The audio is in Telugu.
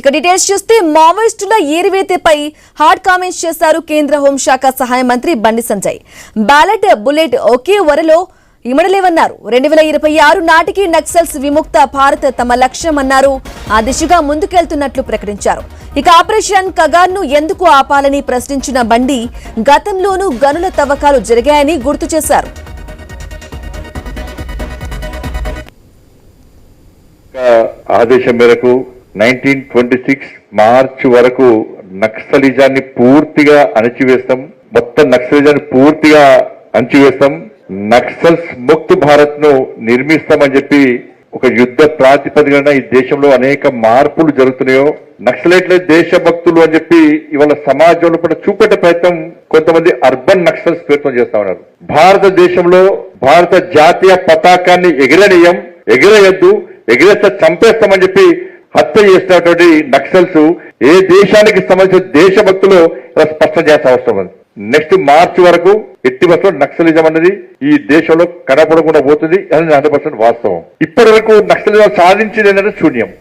ఇక డీటెయిల్స్ చూస్తే మావోయిస్టుల ఏరివేతపై హార్డ్ కామెంట్స్ చేశారు కేంద్ర హోంశాఖ సహాయ మంత్రి బండి సంజయ్. బ్యాలెట్ బుల్లెట్ ఒకే వరలో ఇమడలేవన్నారు. 2026 నాటికి నక్సల్స్ విముక్త భారత్ తమ లక్ష్యమన్నారు. ఆ దిశగా ముందుకెళ్తున్నట్లు ప్రకటించారు. ఇక ఆపరేషన్ కగార్ను ఎందుకు ఆపాలని ప్రశ్నించిన బండి గతంలోనూ గనుల తవ్వకాలు జరిగాయని గుర్తు చేశారు. ఆదేశం మేరకు 1926 మార్చి వరకు నక్సలిజాన్ని పూర్తిగా అణచివేస్తాం. మొత్తం నక్సలిజాన్ని పూర్తిగా అణచివేస్తాం. నక్సల్స్ ముక్త్ భారత్ ను నిర్మిస్తామని చెప్పి ఒక యుద్ధ ప్రాతిపదికన ఈ దేశంలో అనేక మార్పులు జరుగుతున్నాయో, నక్సలైట్లే దేశభక్తులు అని చెప్పి ఇవాళ సమాజంలో కూడా చూపెట్టే ప్రయత్నం కొంతమంది అర్బన్ నక్సల్స్ ప్రయత్నం చేస్తా ఉన్నారు. భారతదేశంలో భారత జాతీయ పతాకాన్ని ఎగిరేయద్దు, ఎగిరేస్తే చంపేస్తామని చెప్పి హత్య చేసినటువంటి నక్సల్స్ ఏ దేశానికి సంబంధించిన దేశభక్తులు స్పష్టం చేయాల్సిన అవసరం ఉంది. నెక్స్ట్ మార్చి వరకు ఎట్టి బస్సులో నక్సలిజం అనేది ఈ దేశంలో కనపడకుండా పోతుంది అని 100% వాస్తవం. ఇప్పటి వరకు నక్సలిజం సాధించింది ఏంటంటే శూన్యం.